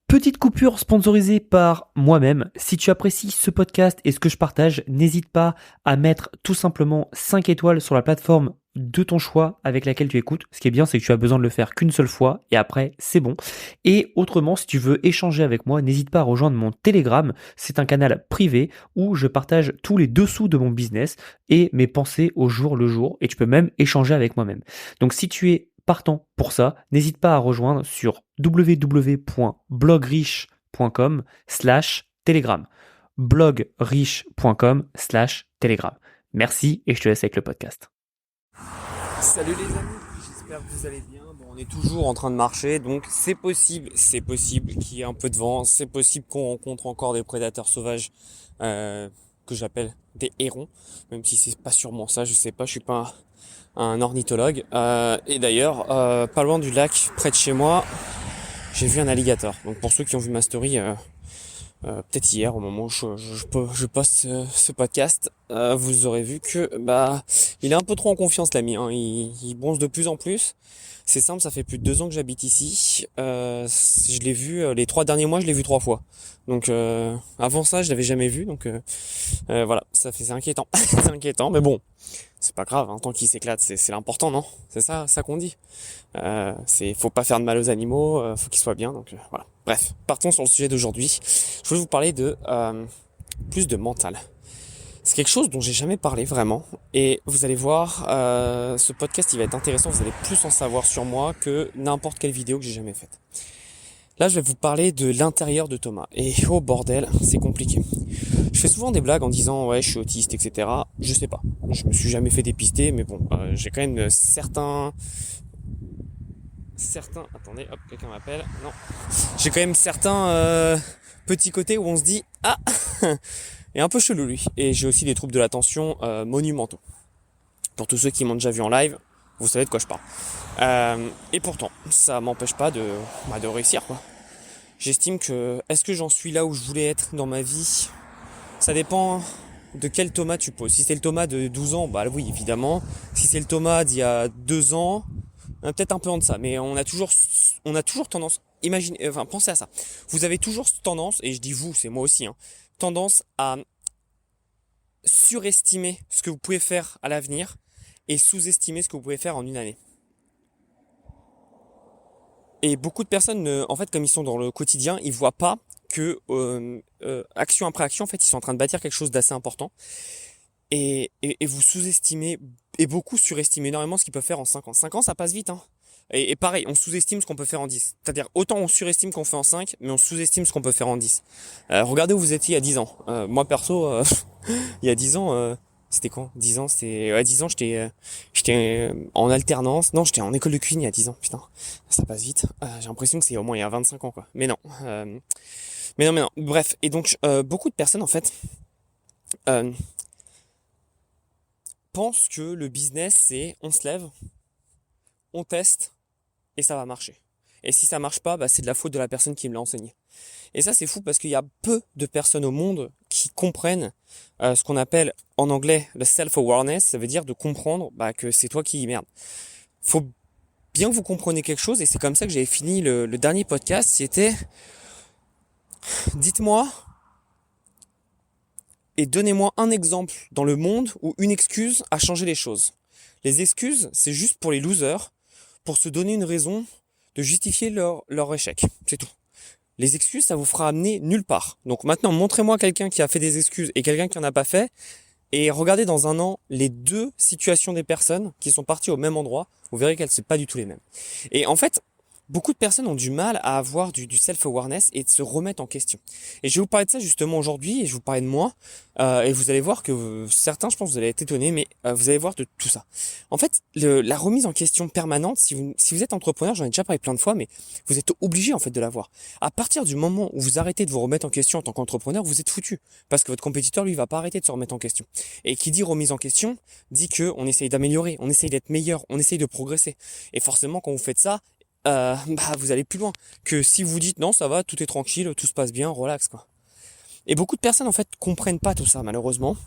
Petite coupure sponsorisée par moi-même. Si tu apprécies ce podcast et ce que je partage, n'hésite pas à mettre tout simplement 5 étoiles sur la plateforme de ton choix avec laquelle tu écoutes. Ce qui est bien, c'est que tu as besoin de le faire qu'une seule fois et après, c'est bon. Et autrement, si tu veux échanger avec moi, n'hésite pas à rejoindre mon Telegram. C'est un canal privé où je partage tous les dessous de mon business et mes pensées au jour le jour. Et tu peux même échanger avec moi-même. Donc si tu es partant pour ça, n'hésite pas à rejoindre sur www.blogriche.com/telegram. blogriche.com/telegram. Merci et je te laisse avec le podcast. Salut les amis, j'espère que vous allez bien. Bon, on est toujours en train de marcher, donc c'est possible qu'il y ait un peu de vent, c'est possible qu'on rencontre encore des prédateurs sauvages que j'appelle des hérons, même si c'est pas sûrement ça, je sais pas, je suis pas un ornithologue. Et d'ailleurs, pas loin du lac, près de chez moi, j'ai vu un alligator. Donc pour ceux qui ont vu ma story, peut-être hier au moment où je poste ce podcast, vous aurez vu que il est un peu trop en confiance l'ami, hein. Il bronze de plus en plus. C'est simple, ça fait plus de 2 ans que j'habite ici. Je l'ai vu les 3 derniers mois, je l'ai vu 3 fois. Donc avant ça, je l'avais jamais vu. Donc voilà, c'est inquiétant, c'est inquiétant. Mais bon, c'est pas grave, hein, tant qu'il s'éclate, c'est l'important, non? C'est ça qu'on dit. Faut pas faire de mal aux animaux, faut qu'ils soient bien. Donc voilà. Bref, partons sur le sujet d'aujourd'hui. Je voulais vous parler de plus de mental. C'est quelque chose dont j'ai jamais parlé vraiment, et vous allez voir, ce podcast il va être intéressant. Vous allez plus en savoir sur moi que n'importe quelle vidéo que j'ai jamais faite. Là, je vais vous parler de l'intérieur de Thomas. Et oh bordel, c'est compliqué. Je fais souvent des blagues en disant ouais, je suis autiste, etc. Je sais pas. Je me suis jamais fait dépister, mais bon, j'ai quand même certains. Attendez, hop, quelqu'un m'appelle. Non. J'ai quand même certains petits côtés où on se dit ah, est un peu chelou lui. Et j'ai aussi des troubles de l'attention monumentaux. Pour tous ceux qui m'ont déjà vu en live, vous savez de quoi je parle. Et pourtant, ça m'empêche pas de réussir, quoi. J'estime que, est-ce que j'en suis là où je voulais être dans ma vie? Ça dépend de quel Thomas tu poses. Si c'est le Thomas de 12 ans, bah oui, évidemment. Si c'est le Thomas d'il y a 2 ans, peut-être un peu en deçà. Mais on a toujours tendance, pensez à ça. Vous avez toujours tendance, et je dis vous, c'est moi aussi, hein, tendance à surestimer ce que vous pouvez faire à l'avenir et sous-estimer ce que vous pouvez faire en une année. Et beaucoup de personnes, en fait, comme ils sont dans le quotidien, ils voient pas que action après action, en fait, ils sont en train de bâtir quelque chose d'assez important. Et vous sous-estimez, et beaucoup surestimez énormément ce qu'ils peuvent faire en 5 ans. 5 ans, ça passe vite, hein. Et pareil, on sous-estime ce qu'on peut faire en 10. C'est-à-dire, autant on surestime qu'on fait en 5, mais on sous-estime ce qu'on peut faire en 10. Regardez où vous étiez il y a 10 ans. Moi, perso, il y a 10 ans, c'était quand? 10 ans, c'était... Ouais, 10 ans, j'étais en alternance. Non, j'étais en école de cuisine il y a 10 ans, putain. Ça passe vite. J'ai l'impression que c'est au moins il y a 25 ans, quoi. Mais non. Mais non. Bref. Et donc, beaucoup de personnes, en fait, pensent que le business, c'est on se lève, on teste, et ça va marcher. Et si ça marche pas, c'est de la faute de la personne qui me l'a enseigné. Et ça, c'est fou parce qu'il y a peu de personnes au monde qui comprennent ce qu'on appelle en anglais le self-awareness. Ça veut dire de comprendre que c'est toi qui merde. Faut bien que vous compreniez quelque chose, et c'est comme ça que j'avais fini le dernier podcast. C'était dites-moi et donnez-moi un exemple dans le monde où une excuse a changé les choses. Les excuses, c'est juste pour les losers, pour se donner une raison de justifier leur échec. C'est tout. Les excuses, ça vous fera amener nulle part. Donc maintenant, montrez-moi quelqu'un qui a fait des excuses et quelqu'un qui en a pas fait. Et regardez dans un an les 2 situations des personnes qui sont parties au même endroit. Vous verrez qu'elles ne sont pas du tout les mêmes. Et en fait, beaucoup de personnes ont du mal à avoir du self-awareness et de se remettre en question. Et je vais vous parler de ça justement aujourd'hui, et je vais vous parler de moi. Et vous allez voir que certains, je pense, vous allez être étonnés, mais vous allez voir de tout ça. En fait, la remise en question permanente, si vous êtes entrepreneur, j'en ai déjà parlé plein de fois, mais vous êtes obligé en fait de l'avoir. À partir du moment où vous arrêtez de vous remettre en question en tant qu'entrepreneur, vous êtes foutu. Parce que votre compétiteur, lui, va pas arrêter de se remettre en question. Et qui dit remise en question, dit que on essaye d'améliorer, on essaye d'être meilleur, on essaye de progresser. Et forcément, quand vous faites ça, vous allez plus loin que si vous dites non, ça va, tout est tranquille, tout se passe bien, relax, quoi. Et beaucoup de personnes en fait comprennent pas tout ça, malheureusement.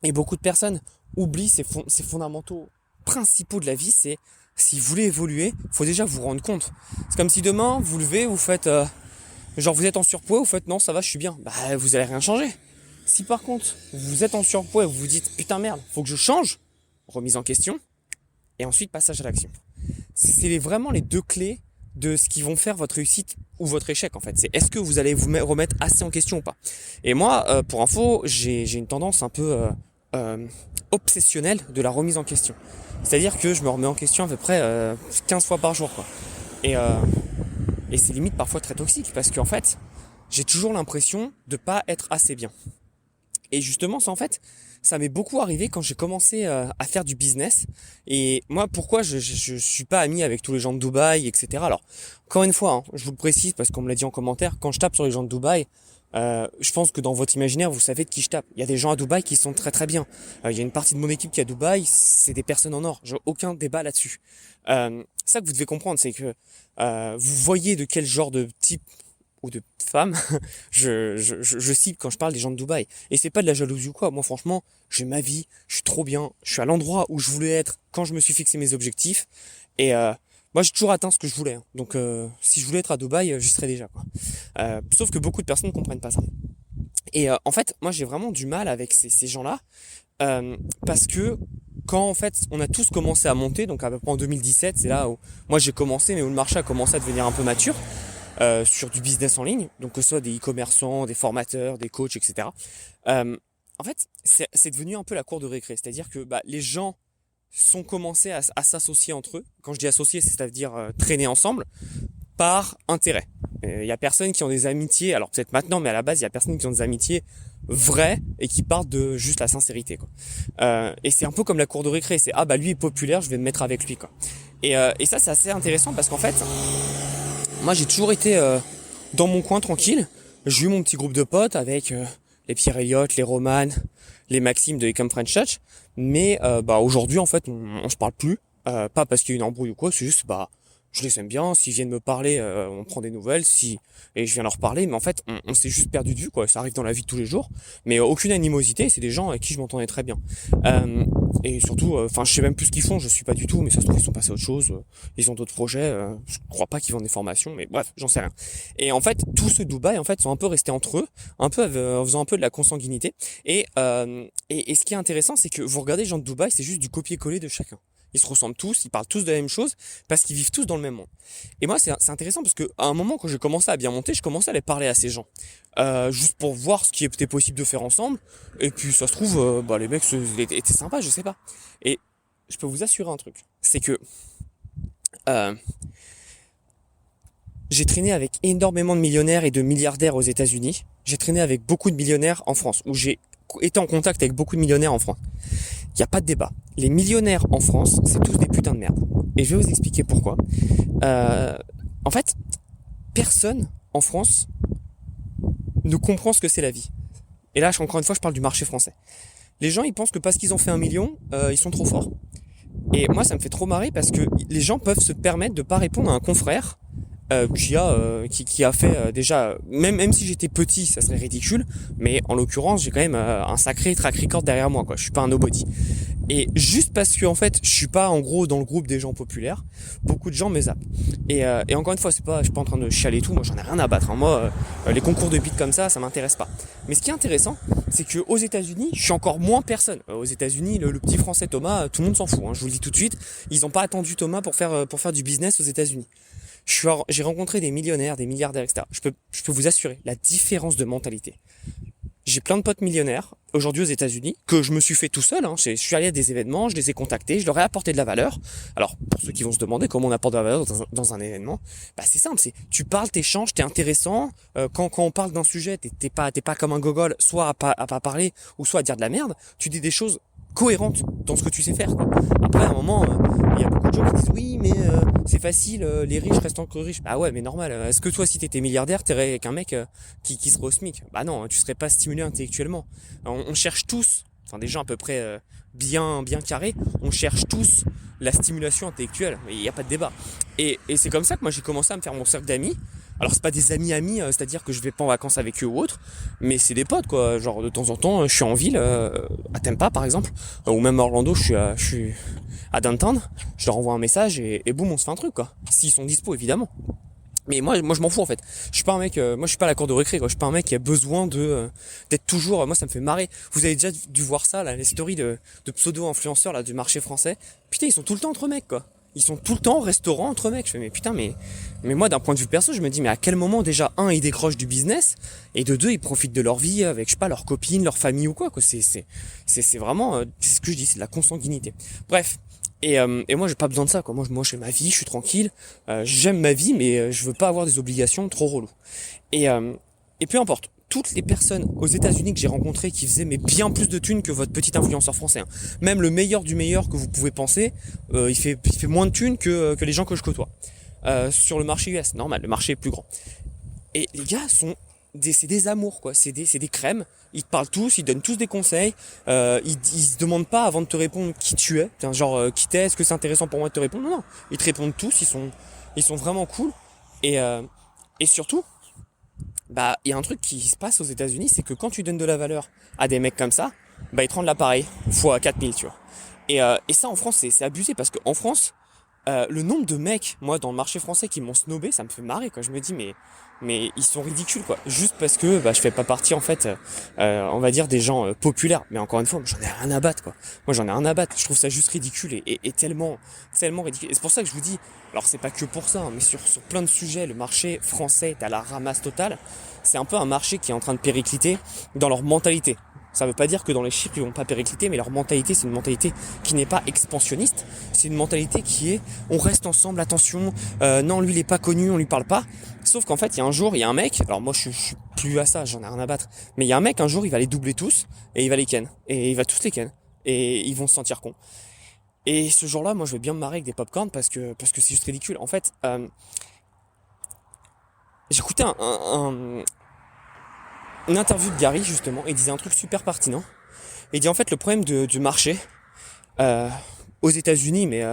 Et beaucoup de personnes oublient ces fondamentaux principaux de la vie. C'est si vous voulez évoluer, faut déjà vous rendre compte. C'est comme si demain vous levez, vous faites Genre vous êtes en surpoids, vous faites non ça va je suis bien, bah vous allez rien changer. Si par contre vous êtes en surpoids et vous vous dites putain merde faut que je change, remise en question et ensuite passage à l'action. C'est vraiment les deux clés de ce qui vont faire votre réussite ou votre échec en fait. C'est est-ce que vous allez vous remettre assez en question ou pas. Et moi pour info j'ai une tendance un peu obsessionnelle de la remise en question. C'est-à-dire que je me remets en question à peu près 15 fois par jour quoi. Et c'est limite parfois très toxique parce qu'en fait, j'ai toujours l'impression de pas être assez bien. Et justement, ça en fait, ça m'est beaucoup arrivé quand j'ai commencé à faire du business. Et moi, pourquoi je suis pas ami avec tous les gens de Dubaï, etc. Alors, encore une fois, hein, je vous le précise parce qu'on me l'a dit en commentaire, quand je tape sur les gens de Dubaï, je pense que dans votre imaginaire, vous savez de qui je tape. Il y a des gens à Dubaï qui sont très très bien. Il y a une partie de mon équipe qui est à Dubaï, c'est des personnes en or. J'ai aucun débat là-dessus. Ça que vous devez comprendre, c'est que vous voyez de quel genre de type ou de femme je cible quand je parle des gens de Dubaï. Et c'est pas de la jalousie ou quoi. Moi, franchement, j'ai ma vie, je suis trop bien, je suis à l'endroit où je voulais être quand je me suis fixé mes objectifs. Et moi, j'ai toujours atteint ce que je voulais. Hein. Donc, si je voulais être à Dubaï, j'y serais déjà. Quoi. Sauf que beaucoup de personnes ne comprennent pas ça. Et en fait, moi, j'ai vraiment du mal avec ces gens-là parce que quand en fait on a tous commencé à monter, donc à peu près en 2017, c'est là où moi j'ai commencé, mais où le marché a commencé à devenir un peu mature sur du business en ligne, donc que ce soit des e-commerçants, des formateurs, des coachs, etc. En fait, c'est devenu un peu la cour de récré, c'est-à-dire que les gens sont commencés à s'associer entre eux. Quand je dis associer, c'est-à-dire traîner ensemble par intérêt. Il y a personnes qui ont des amitiés, alors peut-être maintenant, mais à la base, il y a personnes qui ont des amitiés vraies et qui partent de juste la sincérité, quoi. Et c'est un peu comme la cour de récré, c'est lui est populaire, je vais me mettre avec lui, quoi. Et ça, c'est assez intéressant parce qu'en fait, moi, j'ai toujours été dans mon coin tranquille. J'ai eu mon petit groupe de potes avec les Pierre Elliott, les Roman, les Maxime de Ecom French Touch. Mais aujourd'hui, en fait, on se parle plus. Pas parce qu'il y a une embrouille ou quoi, c'est juste je les aime bien, s'ils viennent me parler, on prend des nouvelles, et je viens leur parler, mais en fait, on s'est juste perdu de vue, quoi. Ça arrive dans la vie de tous les jours, mais aucune animosité, c'est des gens avec qui je m'entendais très bien. Et surtout, je sais même plus ce qu'ils font, je suis pas du tout, mais ça se trouve, ils sont passés à autre chose, ils ont d'autres projets, je crois pas qu'ils vendent des formations, mais bref, j'en sais rien. Et en fait, tous ceux de Dubaï, en fait, sont un peu restés entre eux, un peu en faisant un peu de la consanguinité, et ce qui est intéressant, c'est que vous regardez les gens de Dubaï, c'est juste du copier-coller de chacun. Ils se ressemblent tous, ils parlent tous de la même chose parce qu'ils vivent tous dans le même monde. Et moi, c'est intéressant parce que à un moment, quand j'ai commencé à bien monter, je commençais à aller parler à ces gens, juste pour voir ce qui était possible de faire ensemble. Et puis, ça se trouve, les mecs étaient sympas, je sais pas. Et je peux vous assurer un truc, c'est que j'ai traîné avec énormément de millionnaires et de milliardaires aux États-Unis. J'ai traîné avec beaucoup de millionnaires en France, où j'ai été en contact avec beaucoup de millionnaires en France. Il n'y a pas de débat. Les millionnaires en France, c'est tous des putains de merde. Et je vais vous expliquer pourquoi. En fait, personne en France ne comprend ce que c'est la vie. Et là, encore une fois, je parle du marché français. Les gens, ils pensent que parce qu'ils ont fait 1 million, ils sont trop forts. Et moi, ça me fait trop marrer parce que les gens peuvent se permettre de pas répondre à un confrère qui a fait déjà, même si j'étais petit, ça serait ridicule, mais en l'occurrence, j'ai quand même un sacré track record derrière moi, quoi. Je suis pas un nobody. Et juste parce que en fait, je suis pas en gros dans le groupe des gens populaires, beaucoup de gens me zappent. Et encore une fois, je suis pas en train de chialer et tout, moi j'en ai rien à battre. Hein. Moi, les concours de beat comme ça m'intéresse pas. Mais ce qui est intéressant, c'est que aux États-Unis, je suis encore moins personne. Aux États-Unis, le petit français Thomas, tout le monde s'en fout. Hein, je vous le dis tout de suite, ils ont pas attendu Thomas pour faire du business aux États-Unis. J'ai rencontré des millionnaires, des milliardaires, etc. Je peux vous assurer la différence de mentalité. J'ai plein de potes millionnaires aujourd'hui aux États-Unis que je me suis fait tout seul. Hein. Je suis allé à des événements, je les ai contactés, je leur ai apporté de la valeur. Alors pour ceux qui vont se demander comment on apporte de la valeur dans un événement, c'est simple, c'est tu parles, t'échanges, t'es intéressant. Quand on parle d'un sujet, t'es pas comme un gogol, soit à pas parler ou soit à dire de la merde. Tu dis des choses cohérentes dans ce que tu sais faire, quoi. Après à un moment, il y a beaucoup de gens qui disent oui mais c'est facile, les riches restent encore riches. Bah ouais mais normal, est-ce que toi si t'étais milliardaire t'aurais avec un mec qui serait au SMIC? Bah non, tu serais pas stimulé intellectuellement. On cherche tous, des gens à peu près bien carrés, on cherche tous la stimulation intellectuelle, il n'y a pas de débat. Et c'est comme ça que moi j'ai commencé à me faire mon cercle d'amis. Alors c'est pas des amis, c'est-à-dire que je vais pas en vacances avec eux ou autre, mais c'est des potes quoi. Genre de temps en temps, je suis en ville, à Tampa par exemple, ou même à Orlando, je suis à Downtown, je leur envoie un message et boum, on se fait un truc quoi. S'ils sont dispo évidemment. Mais moi je m'en fous en fait. Je suis pas un mec, moi je suis pas à la cour de récré quoi. Je suis pas un mec qui a besoin d'être toujours. Moi ça me fait marrer. Vous avez déjà dû voir ça là, les stories de pseudo influenceurs là du marché français. Putain ils sont tout le temps entre mecs quoi. Ils sont tout le temps au restaurant entre mecs. Je fais mais putain mais moi d'un point de vue perso je me dis mais à quel moment déjà un ils décrochent du business et de deux ils profitent de leur vie avec je sais pas leurs copines, leur famille ou quoi quoi. C'est vraiment c'est ce que je dis, c'est de la consanguinité. Bref. Et moi j'ai pas besoin de ça quoi. Moi je fais ma vie, je suis tranquille, j'aime ma vie mais je veux pas avoir des obligations trop reloues. Et et peu importe, toutes les personnes aux États-Unis que j'ai rencontrées qui faisaient mais bien plus de thunes que votre petit influenceur français, hein. Même le meilleur du meilleur que vous pouvez penser, il fait moins de thunes que les gens que je côtoie. Sur le marché US, normal, le marché est plus grand. Et les gars c'est des amours quoi, c'est des crèmes. Ils te parlent tous, ils donnent tous des conseils. Ils se demandent pas avant de te répondre qui tu es. Genre qui t'es, est-ce que c'est intéressant pour moi de te répondre. Non, ils te répondent tous. Ils sont vraiment cool. Et surtout, bah il y a un truc qui se passe aux États-Unis, c'est que quand tu donnes de la valeur à des mecs comme ça, bah ils te rendent l'appareil fois 4000, tu vois. Et ça en France c'est abusé parce qu'en France le nombre de mecs, moi, dans le marché français qui m'ont snobé, ça me fait marrer, quoi. Je me dis, mais ils sont ridicules, quoi. Juste parce que, bah, je fais pas partie, en fait, on va dire, des gens populaires. Mais encore une fois, j'en ai rien à battre, quoi. Moi, j'en ai rien à battre. Je trouve ça juste ridicule et tellement ridicule. Et c'est pour ça que je vous dis, alors c'est pas que pour ça, hein, mais sur plein de sujets, le marché français est à la ramasse totale. C'est un peu un marché qui est en train de péricliter dans leur mentalité. Ça veut pas dire que dans les chiffres ils vont pas péricliter, mais leur mentalité c'est une mentalité qui n'est pas expansionniste. C'est une mentalité qui est on reste ensemble, attention, non lui il est pas connu, on lui parle pas. Sauf qu'en fait il y a un jour, il y a un mec, alors moi je suis plus à ça, j'en ai rien à battre, mais il y a un mec un jour il va les doubler tous et il va les ken. Et il va tous les ken. Et ils vont se sentir cons. Et ce jour-là, moi je vais bien me marrer avec des popcorn parce que c'est juste ridicule. En fait, j'écoutais une interview de Gary justement, et il disait un truc super pertinent. Il dit en fait le problème du marché aux États-Unis, mais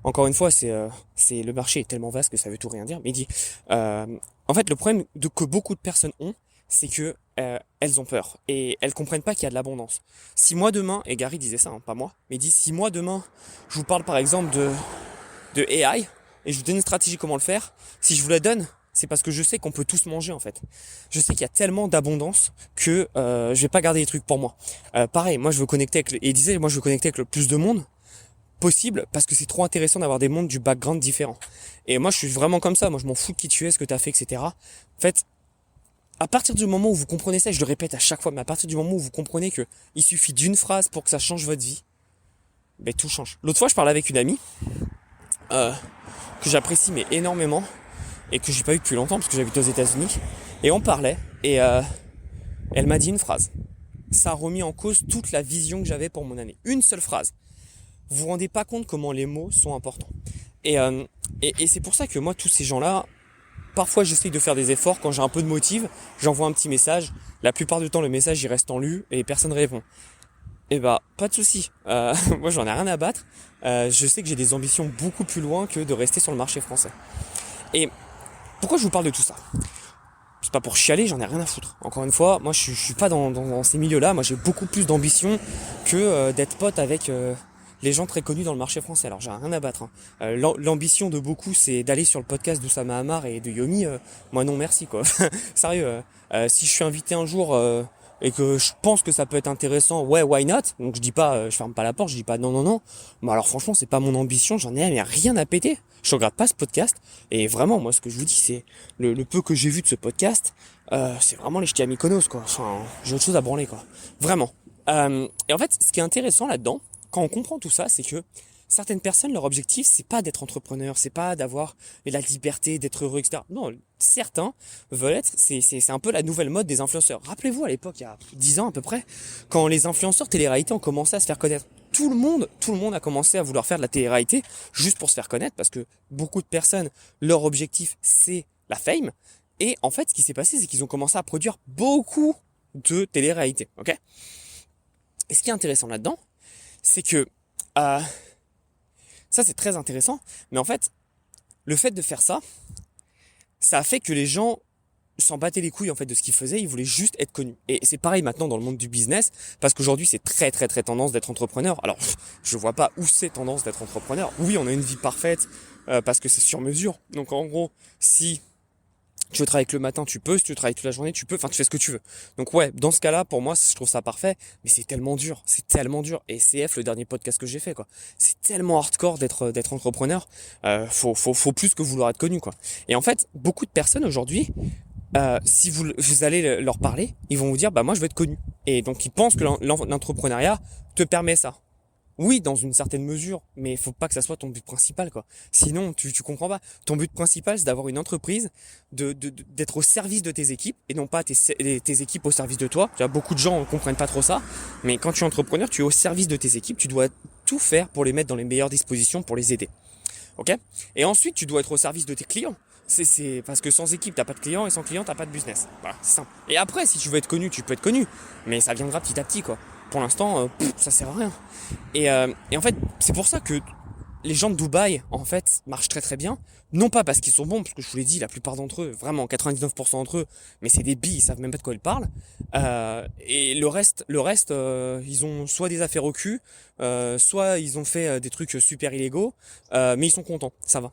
encore une fois c'est le marché est tellement vaste que ça veut tout rien dire. Mais il dit en fait le problème que beaucoup de personnes ont, c'est que elles ont peur et elles comprennent pas qu'il y a de l'abondance. Si moi demain, et Gary disait ça, hein, pas moi, mais il dit si moi demain je vous parle par exemple de AI et je vous donne une stratégie comment le faire, si je vous la donne, c'est parce que je sais qu'on peut tous manger en fait. Je sais qu'il y a tellement d'abondance que je vais pas garder les trucs pour moi. Pareil, moi je veux connecter avec et il disait moi je veux connecter avec le plus de monde possible parce que c'est trop intéressant d'avoir des mondes du background différents. Et moi je suis vraiment comme ça, moi je m'en fous de qui tu es, ce que tu as fait, etc. En fait, à partir du moment où vous comprenez ça, et je le répète à chaque fois, mais à partir du moment où vous comprenez que il suffit d'une phrase pour que ça change votre vie, ben tout change. L'autre fois je parlais avec une amie que j'apprécie mais énormément et que j'ai pas eu depuis longtemps parce que j'habite aux États-Unis, et on parlait et elle m'a dit une phrase. Ça a remis en cause toute la vision que j'avais pour mon année. Une seule phrase. Vous vous rendez pas compte comment les mots sont importants. Et c'est pour ça que moi, tous ces gens-là, parfois j'essaye de faire des efforts. Quand j'ai un peu de motive, j'envoie un petit message. La plupart du temps, le message il reste en lu et personne répond. Et bah, pas de souci. Moi, j'en ai rien à battre. Je sais que j'ai des ambitions beaucoup plus loin que de rester sur le marché français. Et pourquoi je vous parle de tout ça ? C'est pas pour chialer, j'en ai rien à foutre. Encore une fois, moi je suis pas dans ces milieux-là. Moi j'ai beaucoup plus d'ambition que d'être pote avec les gens très connus dans le marché français. Alors j'ai rien à battre, hein. L'ambition de beaucoup c'est d'aller sur le podcast d'Oussama Hamar et de Yomi. Moi non merci quoi. Sérieux, si je suis invité un jour et que je pense que ça peut être intéressant, ouais, why not? Donc je dis pas, je ferme pas la porte, je dis pas non. Mais alors franchement, c'est pas mon ambition, j'en ai rien à péter. Je regarde pas ce podcast et vraiment, moi, ce que je vous dis, c'est le peu que j'ai vu de ce podcast, c'est vraiment les ch'tis à Mykonos, quoi. Enfin, j'ai autre chose à branler, quoi. Vraiment. Et en fait, ce qui est intéressant là-dedans, quand on comprend tout ça, c'est que certaines personnes, leur objectif, c'est pas d'être entrepreneur, c'est pas d'avoir la liberté, d'être heureux, etc. Non, certains veulent être, c'est un peu la nouvelle mode des influenceurs. Rappelez-vous, à l'époque, il y a 10 ans à peu près, quand les influenceurs télé-réalité ont commencé à se faire connaître. Tout le monde a commencé à vouloir faire de la télé-réalité juste pour se faire connaître parce que beaucoup de personnes, leur objectif, c'est la fame. Et en fait, ce qui s'est passé, c'est qu'ils ont commencé à produire beaucoup de télé-réalité, ok ? Et ce qui est intéressant là-dedans, c'est que ça, c'est très intéressant. Mais en fait, le fait de faire ça, ça a fait que les gens s'en battaient les couilles en fait de ce qu'ils faisaient. Ils voulaient juste être connus. Et c'est pareil maintenant dans le monde du business, parce qu'aujourd'hui, c'est très tendance d'être entrepreneur. Alors, je vois pas où c'est tendance d'être entrepreneur. Oui, on a une vie parfaite. parce que c'est sur mesure. Donc en gros, si tu veux travailler que le matin, tu peux. Si tu veux travailler toute la journée, tu peux. Enfin, tu fais ce que tu veux. Donc ouais, dans ce cas-là, pour moi, je trouve ça parfait. Mais c'est tellement dur. C'est tellement dur. Et CF, le dernier podcast que j'ai fait, quoi. C'est tellement hardcore d'être entrepreneur. Faut plus que vouloir être connu, quoi. Et en fait, beaucoup de personnes aujourd'hui, si vous allez leur parler, ils vont vous dire, bah moi, je veux être connu. Et donc, ils pensent que l'entrepreneuriat te permet ça. Oui, dans une certaine mesure, mais il faut pas que ça soit ton but principal, quoi. Sinon, tu comprends pas. Ton but principal, c'est d'avoir une entreprise, d'être au service de tes équipes et non pas tes équipes au service de toi. Tu vois, beaucoup de gens ne comprennent pas trop ça, mais quand tu es entrepreneur, tu es au service de tes équipes, tu dois tout faire pour les mettre dans les meilleures dispositions pour les aider. Ok? Et ensuite, tu dois être au service de tes clients. C'est parce que sans équipe, t'as pas de clients et sans clients, t'as pas de business. Voilà, c'est simple. Et après, si tu veux être connu, tu peux être connu, mais ça viendra petit à petit, quoi. Pour l'instant, ça sert à rien. Et en fait, c'est pour ça que les gens de Dubaï, en fait, marchent très très bien. Non pas parce qu'ils sont bons, parce que je vous l'ai dit, la plupart d'entre eux, vraiment 99% d'entre eux, mais c'est des billes, ils savent même pas de quoi ils parlent. Et le reste, ils ont soit des affaires au cul, soit ils ont fait des trucs super illégaux, mais ils sont contents, ça va.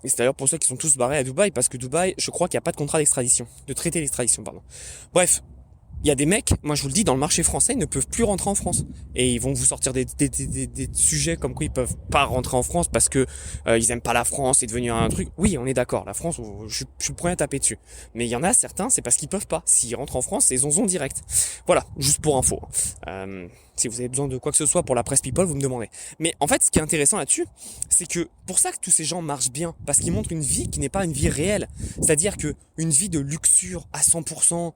Et c'est d'ailleurs pour ça qu'ils sont tous barrés à Dubaï, parce que Dubaï, je crois qu'il n'y a pas de contrat d'extradition, de traité d'extradition, pardon. Bref. Il y a des mecs, moi je vous le dis, dans le marché français, ils ne peuvent plus rentrer en France. Et ils vont vous sortir des sujets comme quoi ils peuvent pas rentrer en France parce que ils aiment pas la France, c'est devenu un truc. Oui, on est d'accord, la France, je suis le premier à taper dessus. Mais il y en a certains, c'est parce qu'ils peuvent pas. S'ils rentrent en France, c'est zonzon direct. Voilà, juste pour info. Si vous avez besoin de quoi que ce soit pour la presse people, vous me demandez. Mais en fait, ce qui est intéressant là-dessus, c'est que pour ça que tous ces gens marchent bien, parce qu'ils montrent une vie qui n'est pas une vie réelle. C'est-à-dire que une vie de luxure à 100%,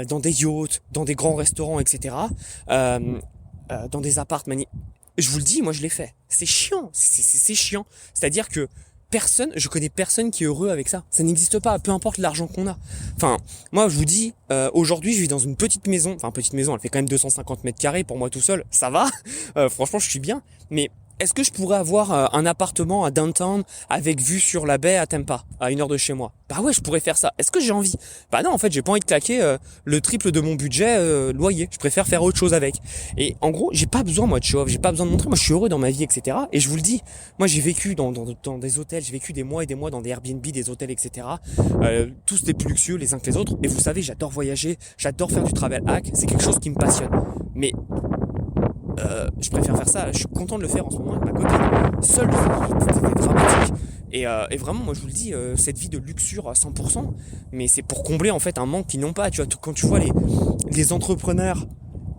dans des yachts, dans des grands restaurants, etc., dans des appartements. Je vous le dis, moi je l'ai fait. C'est chiant, c'est chiant. C'est-à-dire que je connais personne qui est heureux avec ça. Ça n'existe pas, peu importe l'argent qu'on a. Enfin, moi je vous dis, aujourd'hui je vis dans une petite maison. Enfin, petite maison, elle fait quand même 250 mètres carrés pour moi tout seul. Ça va. Franchement, je suis bien. Mais est-ce que je pourrais avoir un appartement à downtown avec vue sur la baie à Tampa, à 1 heure de chez moi? Bah ouais, je pourrais faire ça. Est-ce que j'ai envie? Bah non, en fait, j'ai pas envie de claquer le triple de mon budget loyer. Je préfère faire autre chose avec. Et en gros, j'ai pas besoin moi de show-off, j'ai pas besoin de montrer. Moi, je suis heureux dans ma vie, etc. Et je vous le dis, moi, j'ai vécu dans des hôtels, j'ai vécu des mois et des mois dans des Airbnb, des hôtels, etc. Tous des plus luxueux les uns que les autres. Et vous savez, j'adore voyager, j'adore faire du travel hack. C'est quelque chose qui me passionne. Mais je préfère faire ça, je suis content de le faire en ce moment avec ma copine. Seul, c'était dramatique. Et vraiment, moi je vous le dis, cette vie de luxure à 100%, mais c'est pour combler en fait un manque qu'ils n'ont pas. Tu vois, quand tu vois les entrepreneurs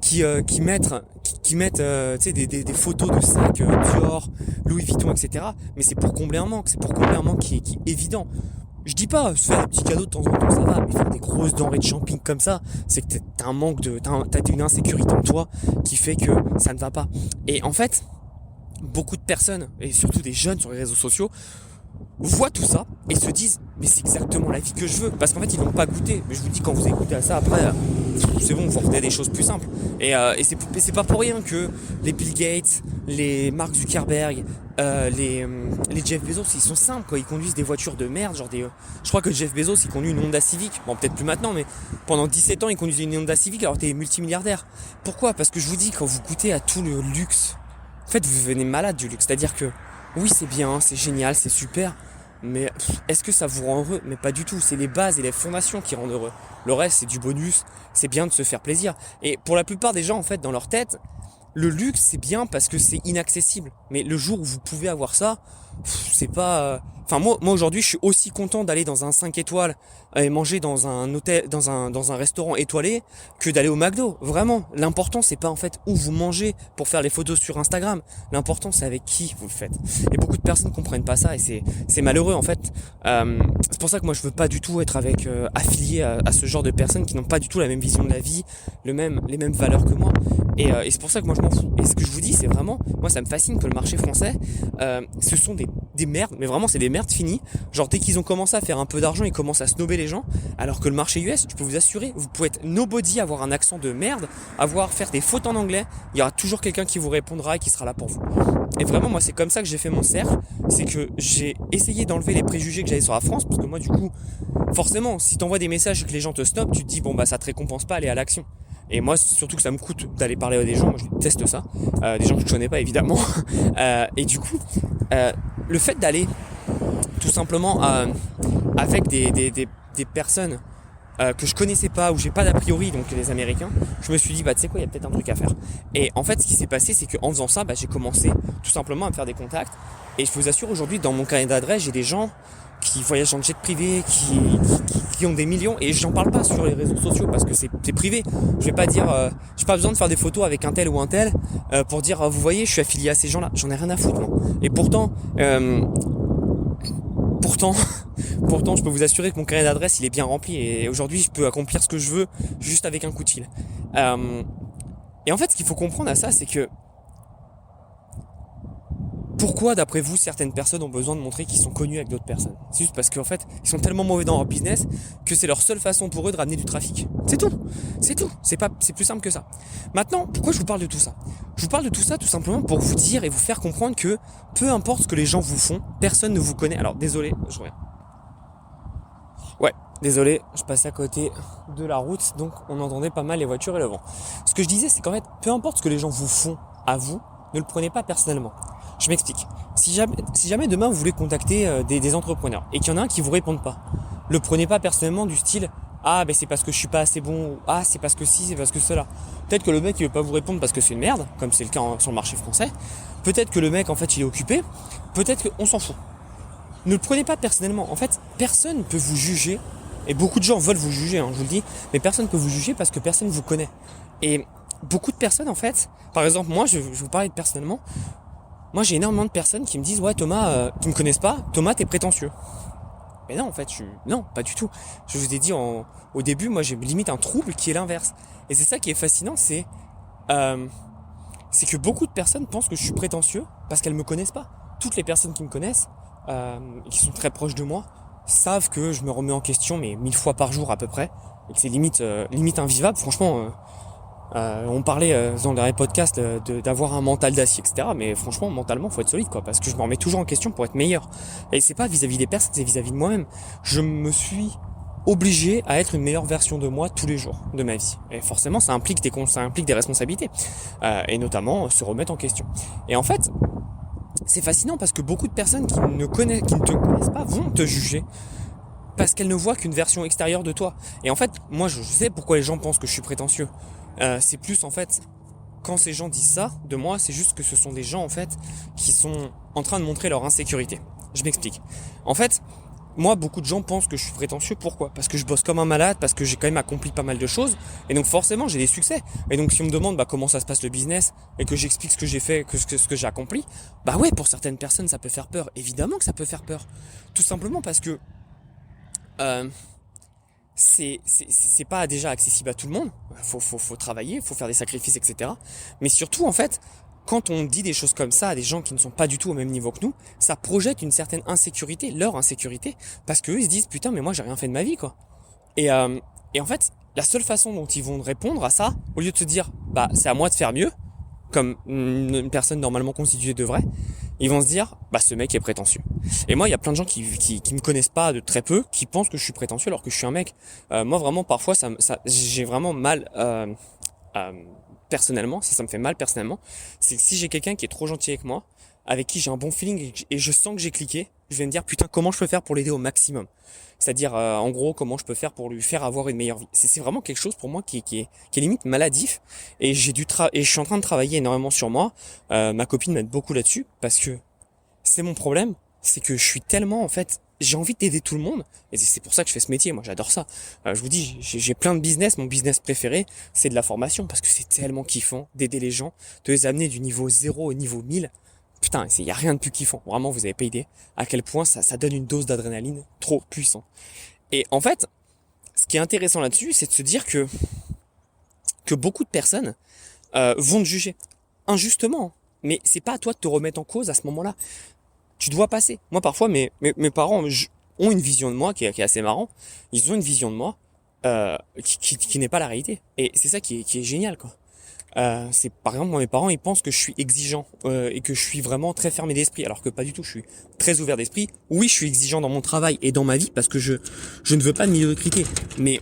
qui mettent tu sais, des photos de sacs Dior, Louis Vuitton, etc. Mais c'est pour combler un manque, qui est évident. Je dis pas, se faire des petits cadeaux de temps en temps, ça va, mais faire des grosses denrées de camping comme ça, c'est que t'as un manque t'as une insécurité en toi qui fait que ça ne va pas. Et en fait, beaucoup de personnes, et surtout des jeunes sur les réseaux sociaux, voient tout ça et se disent mais c'est exactement la vie que je veux, parce qu'en fait ils n'ont pas goûté. Mais je vous dis, quand vous écoutez à ça après, c'est bon, vous retenez des choses plus simples. Et c'est pas pour rien que les Bill Gates, les Mark Zuckerberg, les Jeff Bezos, ils sont simples quoi. Ils conduisent des voitures de merde, genre je crois que Jeff Bezos il conduit une Honda Civic. Bon, peut-être plus maintenant, mais pendant 17 ans il conduisait une Honda Civic alors que t'es multimilliardaire. Pourquoi? Parce que je vous dis, quand vous goûtez à tout le luxe, en fait vous devenez malade du luxe. C'est-à-dire que oui, c'est bien, c'est génial, c'est super, mais est-ce que ça vous rend heureux? Mais pas du tout. C'est les bases et les fondations qui rendent heureux. Le reste, c'est du bonus. C'est bien de se faire plaisir. Et pour la plupart des gens, en fait, dans leur tête, le luxe, c'est bien parce que c'est inaccessible. Mais le jour où vous pouvez avoir ça, c'est pas... Enfin, moi aujourd'hui, je suis aussi content d'aller dans un 5 étoiles et manger dans un hôtel, dans un restaurant étoilé que d'aller au McDo. Vraiment, l'important, c'est pas en fait où vous mangez pour faire les photos sur Instagram. L'important, c'est avec qui vous le faites. Et beaucoup de personnes comprennent pas ça et c'est malheureux en fait. C'est pour ça que moi, je veux pas du tout être affilié à ce genre de personnes qui n'ont pas du tout la même vision de la vie, les mêmes valeurs que moi. Et c'est pour ça que moi, je m'en fous. Et ce que je vous dis, c'est vraiment, moi, ça me fascine que le marché français, ce sont des merdes, mais vraiment, c'est des merdes finies. Genre, dès qu'ils ont commencé à faire un peu d'argent, ils commencent à snober les gens. Alors que le marché US, je peux vous assurer, vous pouvez être nobody, avoir un accent de merde, faire des fautes en anglais. Il y aura toujours quelqu'un qui vous répondra et qui sera là pour vous. Et vraiment, moi, c'est comme ça que j'ai fait mon cercle. C'est que j'ai essayé d'enlever les préjugés que j'avais sur la France, parce que moi, du coup, forcément, si t'envoies des messages et que les gens te snobent, tu te dis, bon, bah, ça te récompense pas, aller à l'action. Et moi, surtout que ça me coûte d'aller parler à des gens, moi je déteste ça, des gens que je connais pas évidemment. Et du coup, le fait d'aller tout simplement avec des personnes que je connaissais pas, où j'ai pas d'a priori, donc les Américains, je me suis dit, tu sais quoi, il y a peut-être un truc à faire. Et en fait, ce qui s'est passé, c'est qu'en faisant ça, j'ai commencé tout simplement à me faire des contacts. Et je vous assure, aujourd'hui, dans mon carnet d'adresse, j'ai des gens qui voyagent en jet privé, qui ont des millions, et j'en parle pas sur les réseaux sociaux parce que c'est privé. Je vais pas dire, j'ai pas besoin de faire des photos avec un tel ou un tel pour dire, vous voyez, je suis affilié à ces gens-là. J'en ai rien à foutre, moi. Et pourtant, je peux vous assurer que mon carnet d'adresse, il est bien rempli, et aujourd'hui, je peux accomplir ce que je veux juste avec un coup de fil. Et en fait, ce qu'il faut comprendre à ça, c'est que pourquoi, d'après vous, certaines personnes ont besoin de montrer qu'ils sont connus avec d'autres personnes? C'est juste parce qu'en fait, ils sont tellement mauvais dans leur business que c'est leur seule façon pour eux de ramener du trafic. C'est tout. C'est tout. C'est plus simple que ça. Maintenant, pourquoi je vous parle de tout ça? Je vous parle de tout ça tout simplement pour vous dire et vous faire comprendre que peu importe ce que les gens vous font, personne ne vous connaît. Alors, désolé, je reviens. Ouais, désolé, je passais à côté de la route, donc on entendait pas mal les voitures et le vent. Ce que je disais, c'est qu'en fait, peu importe ce que les gens vous font à vous, ne le prenez pas personnellement. Je m'explique. Si jamais demain vous voulez contacter des entrepreneurs et qu'il y en a un qui vous répond pas, le prenez pas personnellement du style c'est parce que je suis pas assez bon, ou c'est parce que si, c'est parce que cela. Peut-être que le mec il veut pas vous répondre parce que c'est une merde, comme c'est le cas sur le marché français. Peut-être que le mec en fait il est occupé. Peut-être qu'on s'en fout. Ne le prenez pas personnellement. En fait, personne ne peut vous juger. Et beaucoup de gens veulent vous juger, je vous le dis. Mais personne ne peut vous juger parce que personne ne vous connaît. Et beaucoup de personnes, en fait, par exemple, moi, je vais vous parler personnellement. Moi, j'ai énormément de personnes qui me disent, ouais, Thomas, qui me connaissent pas, Thomas, t'es prétentieux. Mais non, en fait, non, pas du tout. Je vous ai dit au début, moi, j'ai limite un trouble qui est l'inverse. Et c'est ça qui est fascinant, c'est que beaucoup de personnes pensent que je suis prétentieux parce qu'elles me connaissent pas. Toutes les personnes qui me connaissent, qui sont très proches de moi, savent que je me remets en question, mais 1000 fois par jour à peu près, et que c'est limite invivable. Franchement, on parlait dans les podcasts d'avoir un mental d'acier, etc. Mais franchement, mentalement, faut être solide, quoi, parce que je me remets toujours en question pour être meilleur. Et c'est pas vis-à-vis des personnes, c'est vis-à-vis de moi-même. Je me suis obligé à être une meilleure version de moi tous les jours de ma vie. Et forcément, ça implique des responsabilités, et notamment se remettre en question. Et en fait, c'est fascinant parce que beaucoup de personnes qui ne te connaissent pas vont te juger parce qu'elles ne voient qu'une version extérieure de toi. Et en fait, moi, je sais pourquoi les gens pensent que je suis prétentieux. C'est plus, en fait, quand ces gens disent ça de moi, c'est juste que ce sont des gens, en fait, qui sont en train de montrer leur insécurité. Je m'explique. En fait, moi, beaucoup de gens pensent que je suis prétentieux. Pourquoi? Parce que je bosse comme un malade, parce que j'ai quand même accompli pas mal de choses. Et donc forcément, j'ai des succès. Et donc si on me demande comment ça se passe le business et que j'explique ce que j'ai fait, ce que j'ai accompli, ouais, pour certaines personnes, ça peut faire peur. Évidemment que ça peut faire peur. Tout simplement parce que c'est pas déjà accessible à tout le monde. Faut travailler, faut faire des sacrifices, etc. Mais surtout, en fait, quand on dit des choses comme ça à des gens qui ne sont pas du tout au même niveau que nous, ça projette une certaine insécurité, leur insécurité, parce qu'eux ils se disent putain mais moi j'ai rien fait de ma vie, quoi. Et en fait, la seule façon dont ils vont répondre à ça, au lieu de se dire c'est à moi de faire mieux, comme une personne normalement constituée devrait, ils vont se dire ce mec est prétentieux. Et moi il y a plein de gens qui me connaissent pas de très peu, qui pensent que je suis prétentieux alors que je suis un mec. Moi vraiment parfois ça j'ai vraiment mal personnellement, ça me fait mal personnellement, c'est que si j'ai quelqu'un qui est trop gentil avec moi, avec qui j'ai un bon feeling et je sens que j'ai cliqué, je vais me dire putain comment je peux faire pour l'aider au maximum. C'est-à-dire en gros comment je peux faire pour lui faire avoir une meilleure vie. C'est vraiment quelque chose pour moi qui est limite maladif, et et je suis en train de travailler énormément sur moi. Ma copine m'aide beaucoup là-dessus parce que c'est mon problème, c'est que je suis tellement en fait, j'ai envie d'aider tout le monde, et c'est pour ça que je fais ce métier, moi j'adore ça. Je vous dis, j'ai plein de business, mon business préféré, c'est de la formation, parce que c'est tellement kiffant d'aider les gens, de les amener du niveau 0 au niveau 1000. Putain, il y a rien de plus kiffant, vraiment vous avez pas idée à quel point ça donne une dose d'adrénaline trop puissant. Et en fait, ce qui est intéressant là-dessus, c'est de se dire que beaucoup de personnes vont te juger, injustement, mais c'est pas à toi de te remettre en cause à ce moment-là. Tu dois passer. Moi, parfois, mes parents ont une vision de moi qui est assez marrant. Ils ont une vision de moi qui n'est pas la réalité. Et c'est ça qui est génial, quoi. C'est par exemple, moi, mes parents, ils pensent que je suis exigeant et que je suis vraiment très fermé d'esprit, alors que pas du tout. Je suis très ouvert d'esprit. Oui, je suis exigeant dans mon travail et dans ma vie parce que je ne veux pas de médiocrité. Mais